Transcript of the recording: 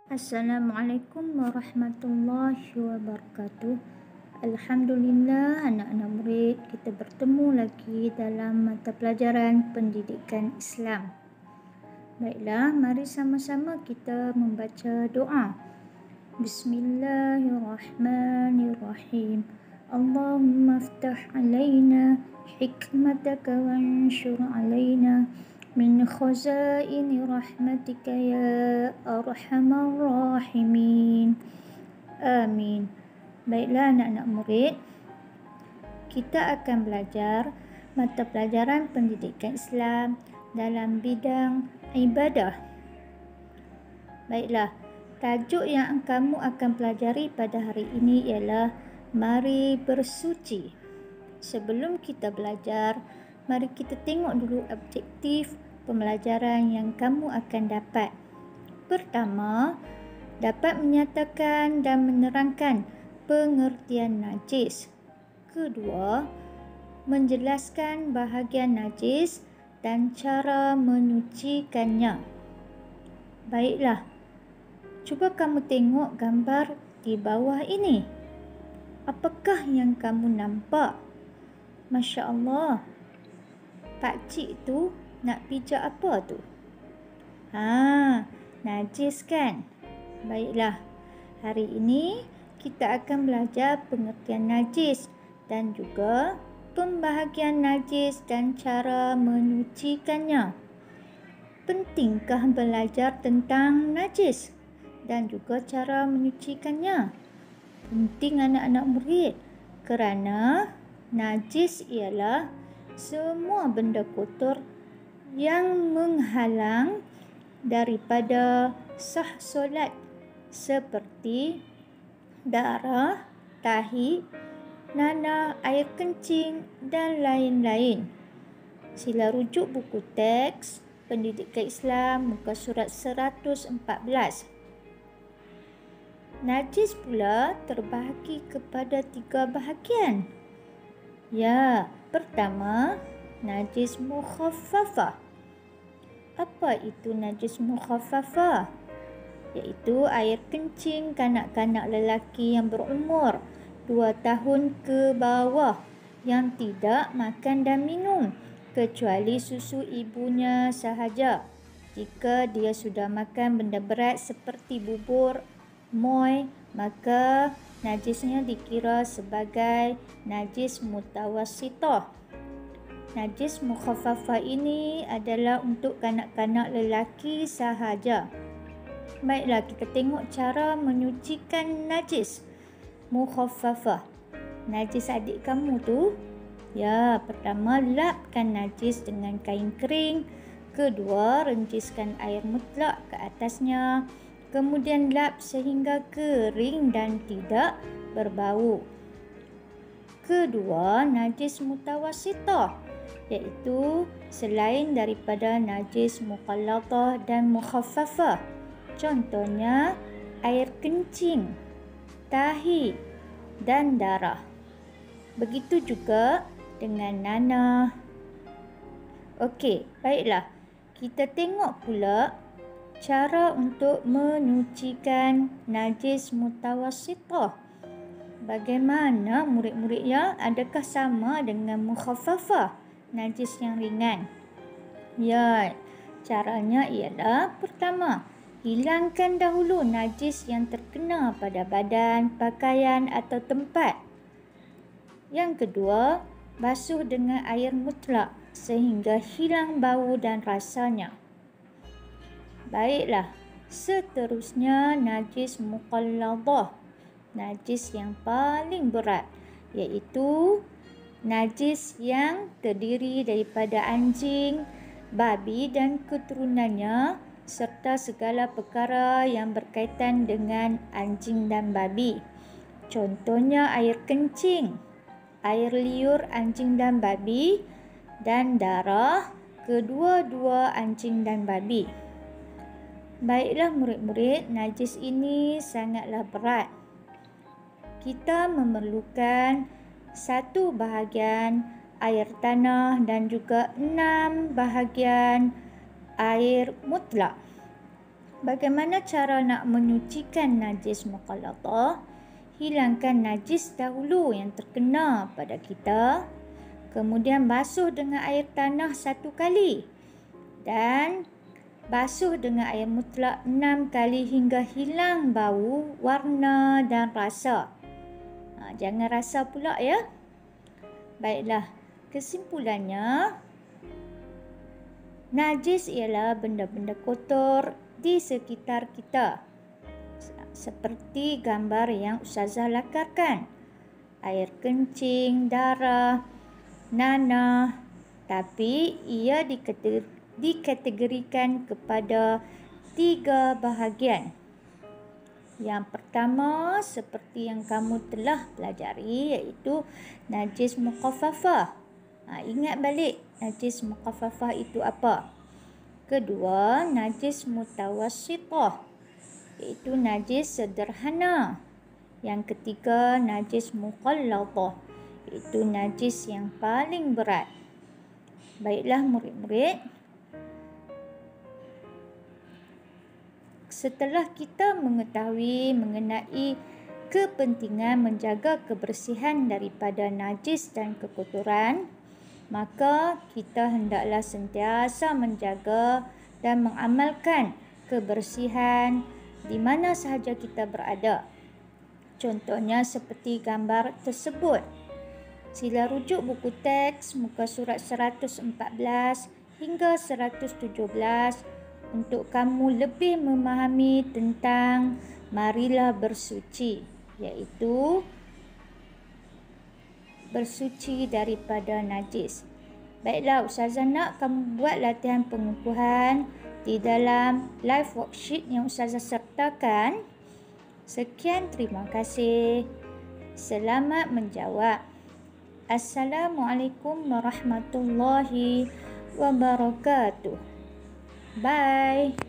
Assalamualaikum warahmatullahi wabarakatuh. Alhamdulillah, anak-anak murid, kita bertemu lagi dalam mata pelajaran pendidikan Islam. Baiklah, mari sama-sama kita membaca doa. Bismillahirrahmanirrahim. Allahumma aftah alaina hikmataka wanshur alaina min khazaini rahmatika ya arhamar rahimin. Amin. Baiklah anak-anak murid, kita akan belajar mata pelajaran pendidikan Islam dalam bidang ibadah. Baiklah, tajuk yang kamu akan pelajari pada hari ini ialah mari bersuci. Sebelum kita belajar, mari kita tengok dulu objektif pembelajaran yang kamu akan dapat. Pertama, dapat menyatakan dan menerangkan pengertian najis. Kedua, menjelaskan bahagian najis dan cara menyucikannya. Baiklah, cuba kamu tengok gambar di bawah ini. Apakah yang kamu nampak? Masya Allah, pakcik tu nak pijak apa tu? Najis kan? Baiklah, hari ini kita akan belajar pengertian najis dan juga pembahagian najis dan cara menyucikannya. Pentingkah belajar tentang najis dan juga cara menyucikannya? Penting anak-anak murid, kerana najis ialah semua benda kotor yang menghalang daripada sah solat seperti darah, tahi, nanah, air kencing dan lain-lain. Sila rujuk buku teks Pendidikan Islam muka surat 114. Najis pula terbahagi kepada 3 bahagian. Ya, pertama, najis mukhaffafah. Apa itu najis mukhaffafah? Iaitu air kencing kanak-kanak lelaki yang berumur 2 tahun ke bawah yang tidak makan dan minum kecuali susu ibunya sahaja. Jika dia sudah makan benda berat seperti bubur, moi, maka najisnya dikira sebagai najis mutawassithah. Najis mukhaffafah ini adalah untuk kanak-kanak lelaki sahaja. Baiklah, kita tengok cara menyucikan najis mukhaffafah. Najis adik kamu tu, ya, pertama lapkan najis dengan kain kering. Kedua, renciskan air mutlak ke atasnya. Kemudian lap sehingga kering dan tidak berbau. Kedua, najis mutawassithah, iaitu selain daripada najis mukhallatah dan mukhaffafah. Contohnya air kencing, tahi dan darah. Begitu juga dengan nanah. Okey, baiklah. Kita tengok pula cara untuk menyucikan najis mutawassithah. Bagaimana murid-murid ya? Adakah sama dengan mukhaffafah, najis yang ringan? Ya, caranya ialah pertama, hilangkan dahulu najis yang terkena pada badan, pakaian atau tempat. Yang kedua, basuh dengan air mutlak sehingga hilang bau dan rasanya. Baiklah, seterusnya najis mukhalladah, najis yang paling berat, iaitu najis yang terdiri daripada anjing, babi dan keturunannya serta segala perkara yang berkaitan dengan anjing dan babi. Contohnya air kencing, air liur anjing dan babi dan darah kedua-dua anjing dan babi. Baiklah murid-murid, najis ini sangatlah berat. Kita memerlukan 1 bahagian air tanah dan juga 6 bahagian air mutlak. bagaimana cara nak menyucikan najis mukhalatah? Hilangkan najis dahulu yang terkena pada kita. Kemudian basuh dengan air tanah 1 kali. Dan basuh dengan air mutlak 6 kali hingga hilang bau, warna dan rasa. Jangan rasa pula ya. Baiklah, kesimpulannya, najis ialah benda-benda kotor di sekitar kita. Seperti gambar yang Ustazah lakarkan. Air kencing, darah, nanah. Tapi ia dikategorikan kepada 3 bahagian. Yang pertama, seperti yang kamu telah pelajari, iaitu najis mukhaffafah. Ingat balik najis mukhaffafah itu apa. Kedua, najis mutawassithah, iaitu najis sederhana. Yang ketiga, najis mukhallathah, iaitu najis yang paling berat. Baiklah murid-murid, setelah kita mengetahui mengenai kepentingan menjaga kebersihan daripada najis dan kekotoran, maka kita hendaklah sentiasa menjaga dan mengamalkan kebersihan di mana sahaja kita berada. Contohnya seperti gambar tersebut. Sila rujuk buku teks muka surat 114 hingga 117 untuk kamu lebih memahami tentang marilah bersuci, iaitu bersuci daripada najis. Baiklah, Ustazah nak kamu buat latihan pengukuhan di dalam live worksheet yang Ustazah sertakan. Sekian, terima kasih. Selamat menjawab. Assalamualaikum warahmatullahi wabarakatuh. Bye.